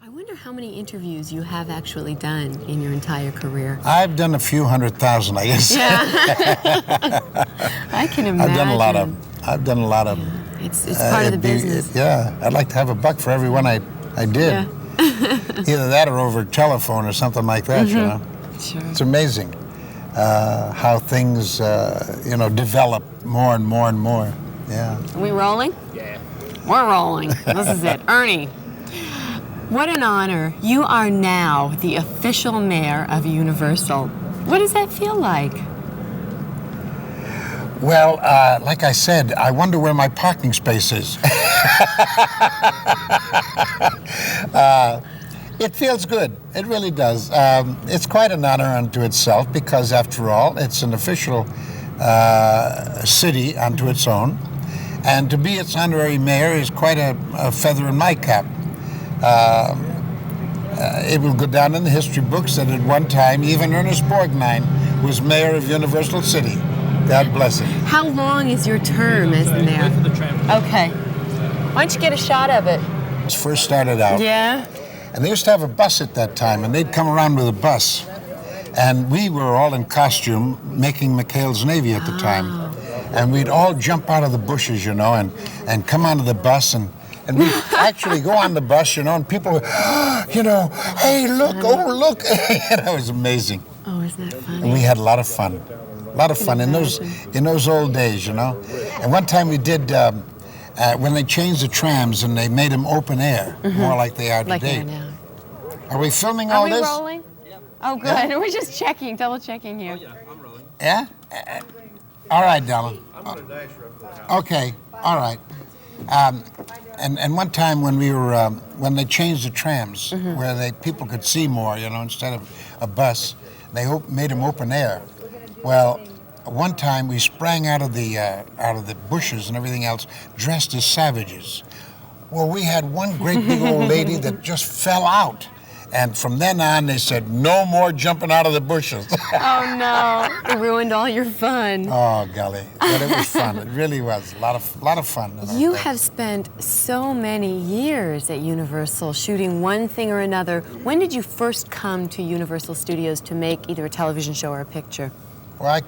I wonder how many interviews you have actually done in your entire career. I've done a few 100,000, I guess. Yeah. I can imagine. I've done a lot of. Yeah. It's part of the business. Yeah, I'd like to have $1 for every one I did. Yeah. Either that or over telephone or something like that. You know. Sure. It's amazing how things develop more and more and more. Yeah. Are we rolling? Yeah. We're rolling. This is it. Ernie, what an honor. You are now the official mayor of Universal. What does that feel like? Well, like I said, I wonder where my parking space is. It feels good. It really does. It's quite an honor unto itself because, after all, it's an official city unto its own. And to be its honorary mayor is quite a feather in my cap. It will go down in the history books that at one time even Ernest Borgnine was mayor of Universal City. God bless him. How long is your term as the mayor? Okay. Why don't you get a shot of it? It first started out. Yeah? And they used to have a bus at that time, and they'd come around with a bus. And we were all in costume making McHale's Navy at the time. And we'd all jump out of the bushes, and come onto the bus, and we'd actually go on the bus, and people would, hey, look, oh, look. That was amazing. Oh, isn't that funny? And we had a lot of fun. A lot of fun in those old days, And one time we did, when they changed the trams and they made them open air, more like they are today. Like they are now. Are we filming all this? Are we rolling? Yeah. Oh, good. Yeah. We're just checking, double checking here. Oh, yeah, I'm rolling. Yeah? All right, Della. I'm going to dash up to the house. Okay, all right. And one time when we were, when they changed the trams, where people could see more, instead of a bus, they made them open air. Well, one time we sprang out of the bushes and everything else, dressed as savages. Well, we had one great big old lady that just fell out. And from then on, they said, no more jumping out of the bushes. Oh, no. It ruined all your fun. Oh, golly. But it was fun. It really was. A lot of fun. You have spent so many years at Universal shooting one thing or another. When did you first come to Universal Studios to make either a television show or a picture? Well, I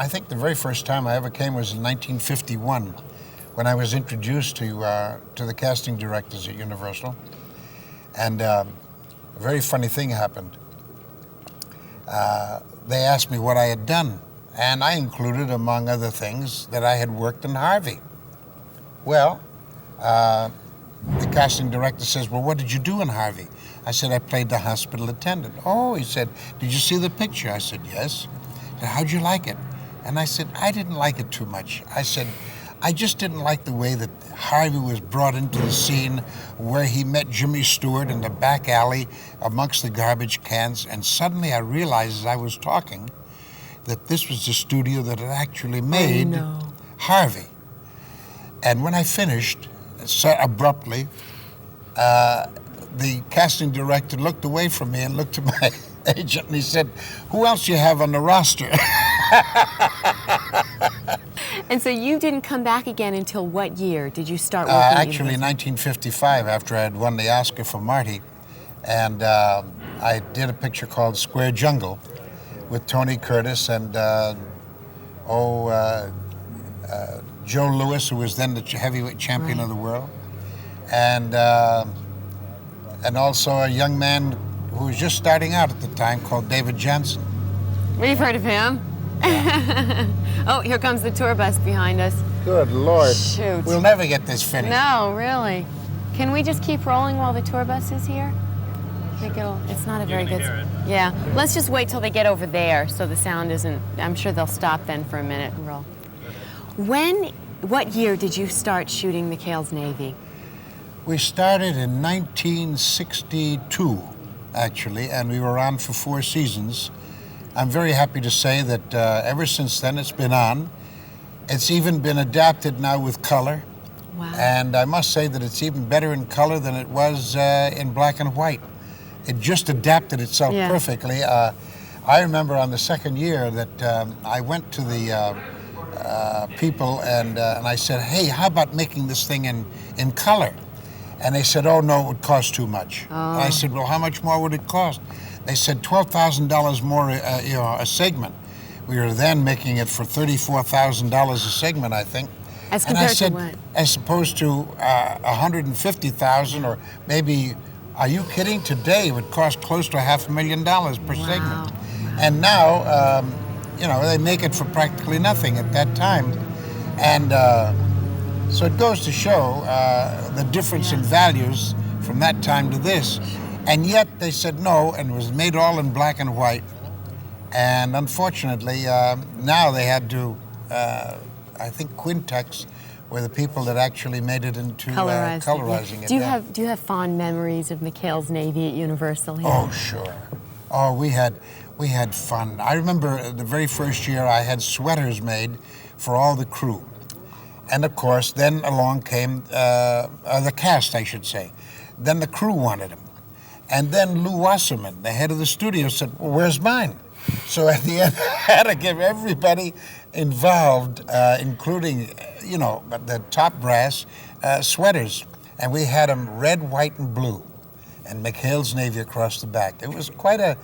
think the very first time I ever came was in 1951, when I was introduced to the casting directors at Universal. And a very funny thing happened. They asked me what I had done, and I included, among other things, that I had worked in Harvey. Well, the casting director says, well, what did you do in Harvey? I said, I played the hospital attendant. Oh, he said, did you see the picture? I said, yes. He said, how'd you like it? And I said, I didn't like it too much. I said, I just didn't like the way that Harvey was brought into the scene where he met Jimmy Stewart in the back alley amongst the garbage cans, and suddenly I realized as I was talking that this was the studio that had actually made Harvey. And when I finished, so abruptly, the casting director looked away from me and looked at my agent, and he said, who else do you have on the roster? And so you didn't come back again until what year did you start working? Actually, 1955, after I had won the Oscar for Marty, and I did a picture called Square Jungle with Tony Curtis and Joe Louis, who was then the heavyweight champion of the world, and also a young man who was just starting out at the time called David Johnson. We've heard of him. Oh, here comes the tour bus behind us. Good Lord. Shoot. We'll never get this finished. No, really. Can we just keep rolling while the tour bus is here? I think it's not a very good... Yeah, let's just wait till they get over there so the sound isn't... I'm sure they'll stop then for a minute and roll. What year did you start shooting McHale's Navy? We started in 1962, actually, and we were on for 4 seasons. I'm very happy to say that ever since then it's been on. It's even been adapted now with color. Wow. And I must say that it's even better in color than it was in black and white. It just adapted itself perfectly. I remember on the second year that I went to the people and I said, hey, how about making this thing in color? And they said, oh, no, it would cost too much. Oh. And I said, well, how much more would it cost? They said $12,000 more, a segment. We were then making it for $34,000 a segment, I think. As And I compared said, to what? as opposed to 150,000, or maybe, are you kidding? Today it would cost close to $500,000 per segment. Wow. And now, they make it for practically nothing at that time. And so it goes to show the difference in values from that time to this. And yet they said no, and it was made all in black and white. And unfortunately, now they had to, I think Quintex were the people that actually made it into colorizing it. Do you have fond memories of McHale's Navy at Universal here? Oh, sure. Oh, we had fun. I remember the very first year I had sweaters made for all the crew. And of course, then along came the cast, I should say. Then the crew wanted them. And then Lou Wasserman, the head of the studio, said, well, where's mine? So at the end, I had to give everybody involved, including, the top brass, sweaters. And we had them red, white, and blue, and McHale's Navy across the back. It was quite a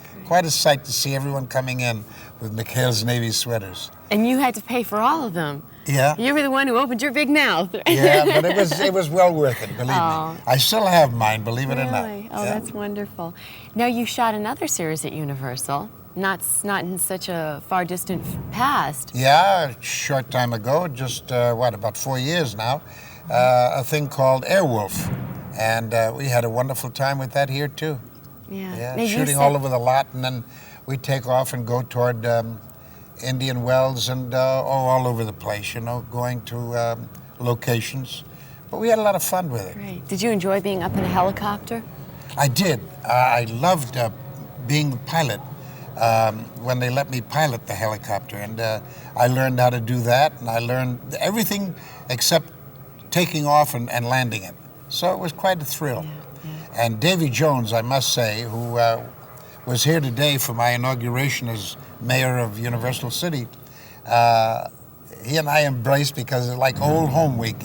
sight to see everyone coming in with McHale's Navy sweaters. And you had to pay for all of them. Yeah. You were the one who opened your big mouth. Yeah, but it was well worth it, believe me. I still have mine, believe it or not. Really? Oh, that's wonderful. Now, you shot another series at Universal, not in such a far distant past. Yeah, a short time ago, just, about 4 years now, a thing called Airwolf. And we had a wonderful time with that here, too. Yeah. Yeah, shooting all over the lot, and then we take off and go toward Indian Wells and all over the place, going to locations. But we had a lot of fun with it. Great. Did you enjoy being up in a helicopter? I did. I loved being the pilot when they let me pilot the helicopter. And I learned how to do that, and I learned everything except taking off and landing it. So it was quite a thrill. Yeah. And Davy Jones, I must say, who was here today for my inauguration as mayor of Universal City, he and I embraced because it's like old home week,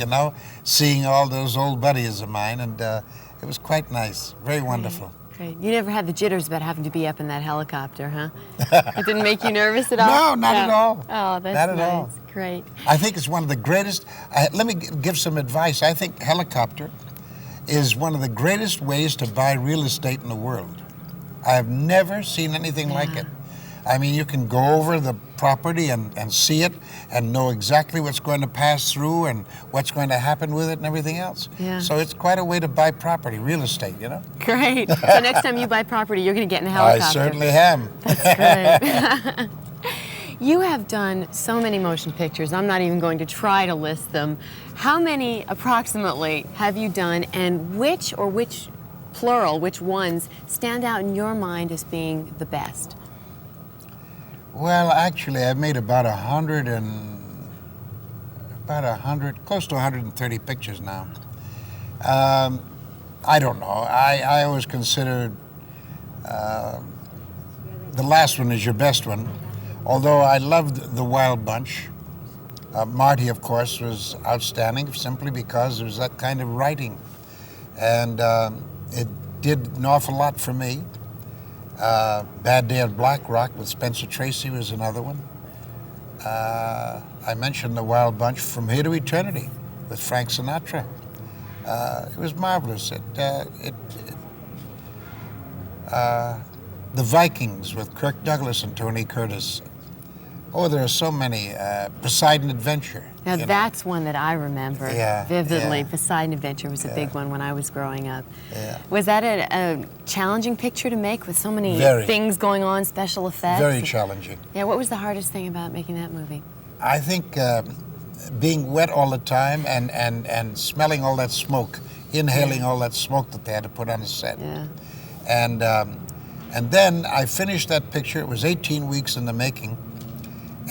seeing all those old buddies of mine, and it was quite nice, very wonderful. Great. You never had the jitters about having to be up in that helicopter, huh? It didn't make you nervous at all? No, not at all. Oh, that's not at nice. all. Great. I think it's one of the greatest. Let me give some advice. I think helicopter is one of the greatest ways to buy real estate in the world. I have never seen anything like it. I mean, you can go over the property and see it and know exactly what's going to pass through and what's going to happen with it and everything else. Yeah. So it's quite a way to buy property, real estate, Great. So next time you buy property, you're going to get in a helicopter. I certainly am. That's great. You have done so many motion pictures. I'm not even going to try to list them. How many approximately have you done, and which plural, which ones stand out in your mind as being the best? Well, actually, I've made about close to 130 pictures now. I don't know. I always considered the last one is your best one, although I loved The Wild Bunch. Marty, of course, was outstanding simply because there was that kind of writing. And it did an awful lot for me. Bad Day at Black Rock with Spencer Tracy was another one. I mentioned The Wild Bunch, From Here to Eternity with Frank Sinatra. It was marvelous. The Vikings with Kirk Douglas and Tony Curtis. Oh, there are so many. Poseidon Adventure. Now that's one that I remember vividly. Yeah. Poseidon Adventure was a big one when I was growing up. Yeah. Was that a challenging picture to make with so many things going on, special effects? Very challenging. Yeah, what was the hardest thing about making that movie? I think being wet all the time and smelling all that smoke, inhaling all that smoke that they had to put on the set. Yeah. And then I finished that picture. It was 18 weeks in the making.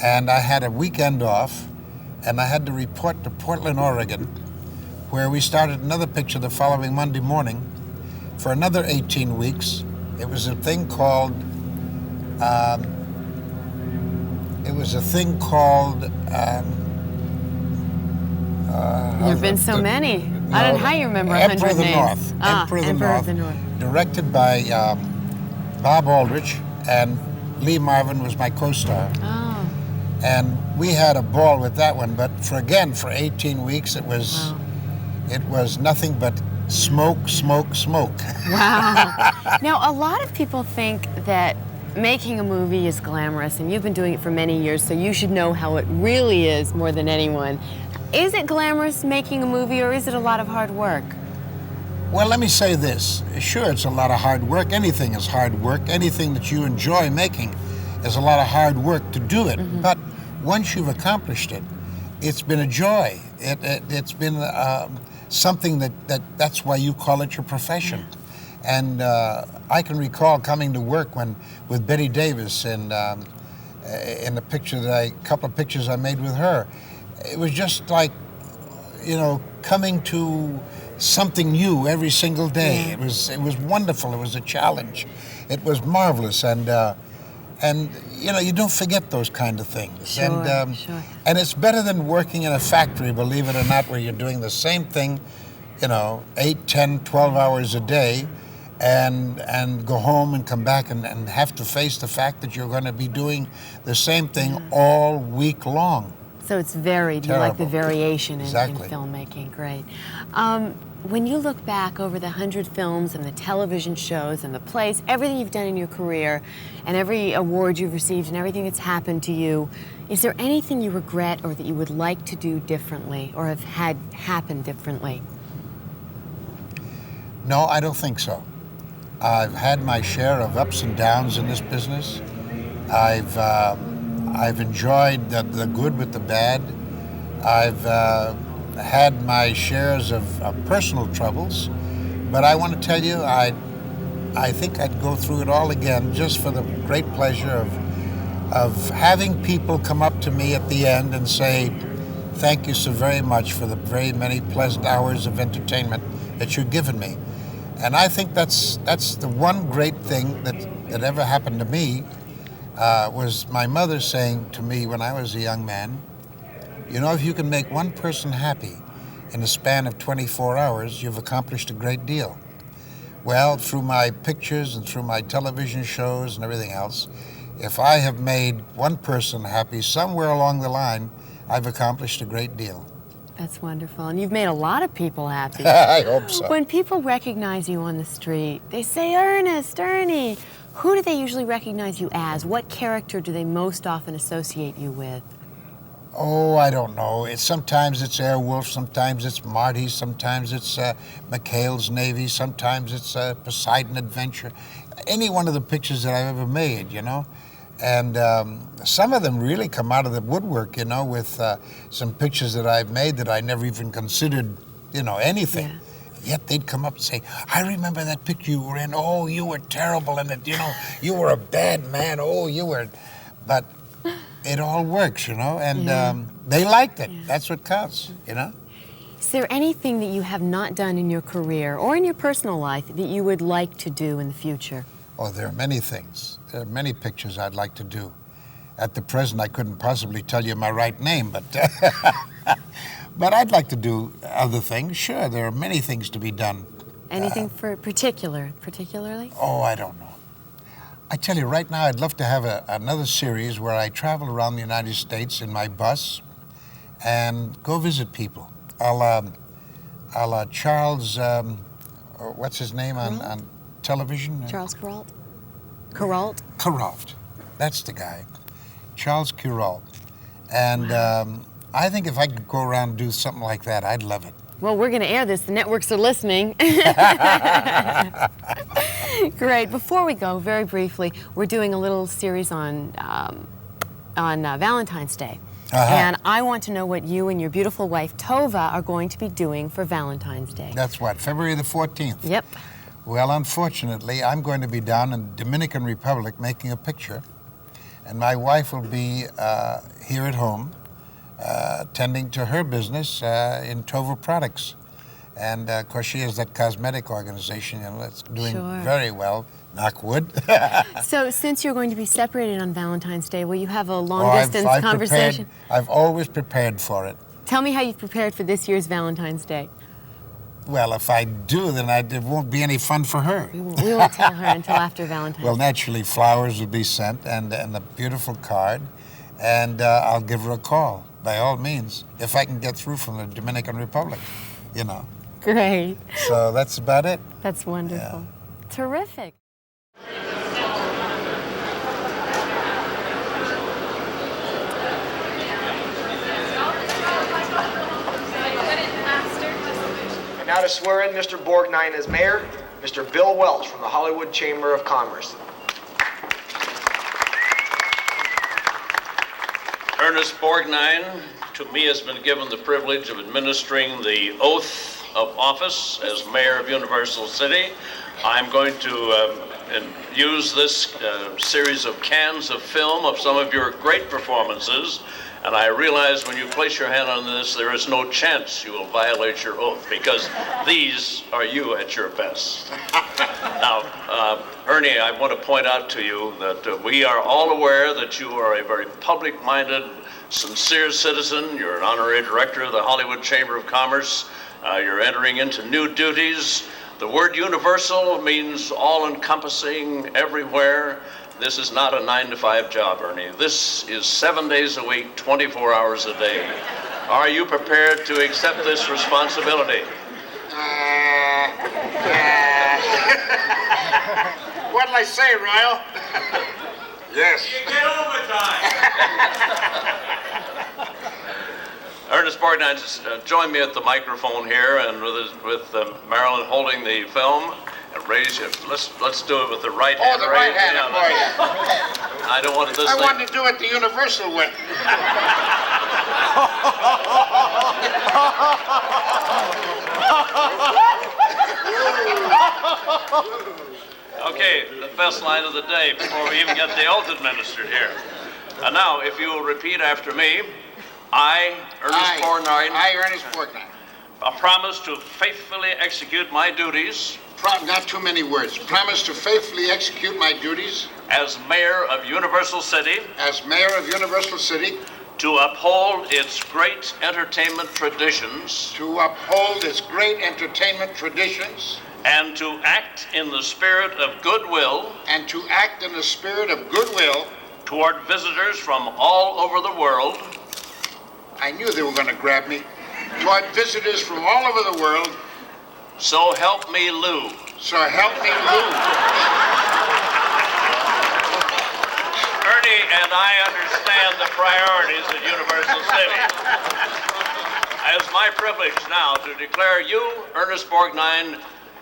And I had a weekend off, and I had to report to Portland, Oregon, where we started another picture the following Monday morning for another 18 weeks. It was a thing called, There've been so many. I don't know how you remember 100 Emperor of the names. North. Emperor of the North. Directed by Bob Aldrich, and Lee Marvin was my co-star. Oh, And we had a ball with that one, but for 18 weeks, it was wow. it was nothing but smoke, smoke, smoke. Wow. Now, a lot of people think that making a movie is glamorous, and you've been doing it for many years, so you should know how it really is more than anyone. Is it glamorous making a movie, or is it a lot of hard work? Well, let me say this. Sure, it's a lot of hard work. Anything is hard work. Anything that you enjoy making is a lot of hard work to do it. Mm-hmm. But once you've accomplished it, it's been a joy. It's been something that's why you call it your profession. Yeah. And I can recall coming to work with Betty Davis in a couple of pictures I made with her. It was just like, coming to something new every single day. Yeah. It was wonderful. It was a challenge. It was marvelous, and you don't forget those kind of things. Sure, and sure. And it's better than working in a factory, believe it or not, where you're doing the same thing, 8, 10, 12 hours a day, and go home and come back and have to face the fact that you're going to be doing the same thing all week long. So it's varied. You like the variation in Exactly. filmmaking. Great. When you look back over the 100 films and the television shows and the plays, everything you've done in your career and every award you've received and everything that's happened to you, is there anything you regret or that you would like to do differently or have had happen differently? No, I don't think so. I've had my share of ups and downs in this business. I've enjoyed the good with the bad. I've had my shares of personal troubles, but I want to tell you, I think I'd go through it all again just for the great pleasure of having people come up to me at the end and say, thank you so very much for the very many pleasant hours of entertainment that you've given me. And I think that's the one great thing that ever happened to me, was my mother saying to me when I was a young man, if you can make one person happy in the span of 24 hours, you've accomplished a great deal. Well, through my pictures and through my television shows and everything else, if I have made one person happy somewhere along the line, I've accomplished a great deal. That's wonderful. And you've made a lot of people happy. I hope so. When people recognize you on the street, they say, Ernest, Ernie. Who do they usually recognize you as? What character do they most often associate you with? Oh, I don't know. Sometimes it's Airwolf, sometimes it's Marty, sometimes it's McHale's Navy, sometimes it's Poseidon Adventure. Any one of the pictures that I've ever made, And some of them really come out of the woodwork, with some pictures that I've made that I never even considered, anything. Yeah. Yet they'd come up and say, I remember that picture you were in. Oh, you were terrible in it. You were a bad man. Oh, you were. But it all works, and they liked it. Yeah. That's what counts, Is there anything that you have not done in your career or in your personal life that you would like to do in the future? Oh, there are many things. There are many pictures I'd like to do. At the present, I couldn't possibly tell you my right name, but but I'd like to do other things. Sure, there are many things to be done. Anything particularly? Oh, I don't know. I tell you, right now, I'd love to have another series where I travel around the United States in my bus and go visit people. A la Charles, what's his name on television? Charles Kuralt? Kuralt? Kuralt. That's the guy. Charles Kuralt. And I think if I could go around and do something like that, I'd love it. Well, we're going to air this. The networks are listening. Great. Before we go, very briefly, we're doing a little series on Valentine's Day. Uh-huh. And I want to know what you and your beautiful wife, Tova, are going to be doing for Valentine's Day. That's what, February the 14th? Yep. Well, unfortunately, I'm going to be down in the Dominican Republic making a picture, and my wife will be here at home tending to her business in Tova Products. And, of course, she has that cosmetic organization, that's doing very well, knock wood. So, since you're going to be separated on Valentine's Day, will you have a long-distance conversation? I've always prepared for it. Tell me how you've prepared for this year's Valentine's Day. Well, if I do, then it won't be any fun for her. We won't tell her until after Valentine's. Well, naturally, flowers will be sent and a beautiful card, and I'll give her a call, by all means, if I can get through from the Dominican Republic, you know. Great. So that's about it. That's wonderful. Yeah. Terrific. Now to swear in Mr. Borgnine as mayor, Mr. Bill Welch from the Hollywood Chamber of Commerce. Ernest Borgnine, to me, has been given the privilege of administering the oath of office as mayor of Universal City. I'm going to use this series of cans of film of some of your great performances. And I realize when you place your hand on this, there is no chance you will violate your oath, because these are you at your best. Now, Ernie, I want to point out to you that we are all aware that you are a very public-minded, sincere citizen. You're an honorary director of the Hollywood Chamber of Commerce. You're entering into new duties. The word universal means all-encompassing, everywhere. This is not a 9-to-5 job, Ernie. This is 7 days a week, 24 hours a day. Are you prepared to accept this responsibility? What'll I say, Royal? Yes. You get overtime. Ernest Borgnine, just join me at the microphone here, and with Marilyn holding the film. And raise your, let's do it with the right hand. Oh, the right hand, boy. I don't want this I thing. wanted to do it the universal way. Okay, the best line of the day before we even get the oath administered here. And now, if you will repeat after me, I, Ernest Borgnine, I, Ernest Borgnine, promise to faithfully execute my duties. Not too many words. Promise to faithfully execute my duties as mayor of Universal City. As mayor of Universal City. To uphold its great entertainment traditions. To uphold its great entertainment traditions. And to act in the spirit of goodwill. And to act in the spirit of goodwill. Toward visitors from all over the world. I knew they were going to grab me. Toward visitors from all over the world. So help me, Lou. So help me, Lou. Ernie and I understand the priorities at Universal City. It is my privilege now to declare you, Ernest Borgnine,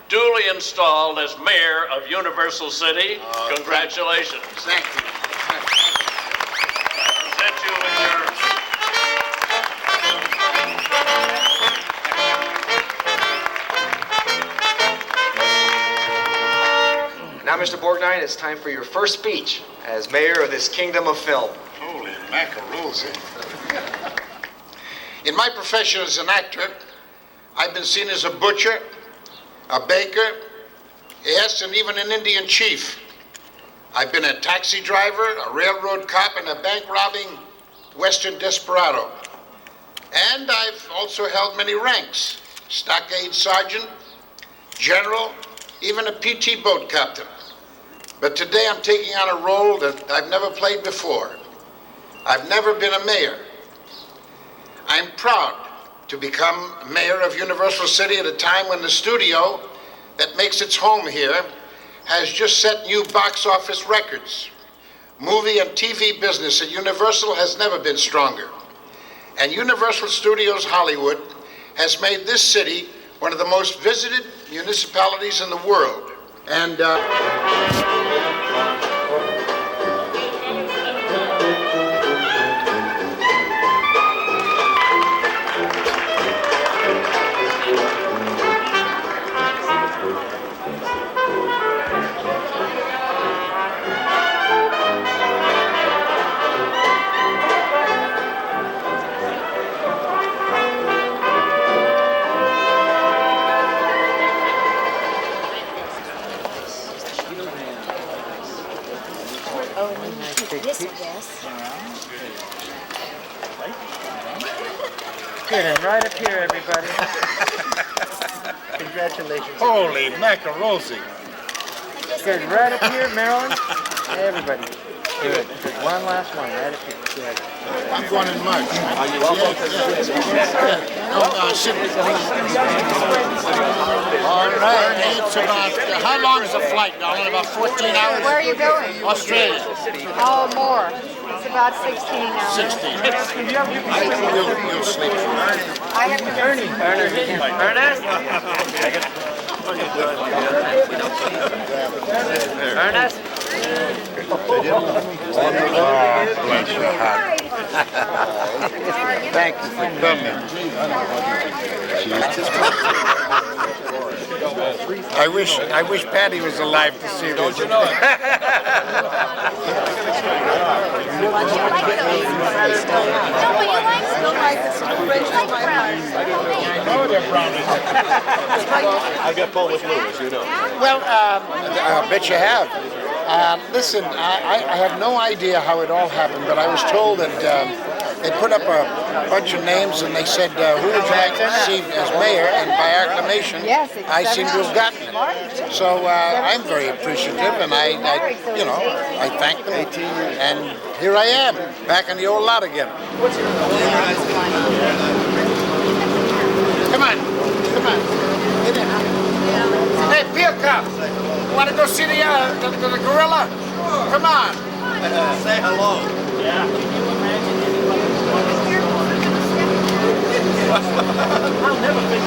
duly installed as mayor of Universal City. Congratulations. Thank you. I present you with your... Now, Mr. Borgnine, it's time for your first speech as mayor of this kingdom of film. Holy macaroons. In my profession as an actor, I've been seen as a butcher, a baker, yes, and even an Indian chief. I've been a taxi driver, a railroad cop, and a bank-robbing Western desperado. And I've also held many ranks: stockade sergeant, general, even a PT boat captain. But today I'm taking on a role that I've never played before. I've never been a mayor. I'm proud to become mayor of Universal City at a time when the studio that makes its home here has just set new box office records. Movie and TV business at Universal has never been stronger. And Universal Studios Hollywood has made this city one of the most visited municipalities in the world. And This, I guess. Good, and right up here, everybody. Congratulations. Holy macaroni. Good. Right up here, Marilyn. Everybody. Good. One last one. Right up here. Good. I'm going in March. Are you welcome? All right. It's about, how long is the flight, darling? About 14 hours? Where are you going? Australia. Oh, more. It's about 16 hours. 16. You'll sleep through it. I have to Ernest? Ernest? Bless your heart. Thank you for coming. I wish Patty was alive to see this. Don't you know it? I got Paul with Lewis, you know. Well, I bet you have. Listen, I have no idea how it all happened, but I was told that they put up a bunch of names and they said, who would you like to see as mayor? And by acclamation, I seem to have gotten it. So I'm very appreciative, and I thank them. And here I am, back in the old lot again. Come on. Get in. Hey, Beer Cup, you want to go see the gorilla? Come on. Say hello. I'll never think.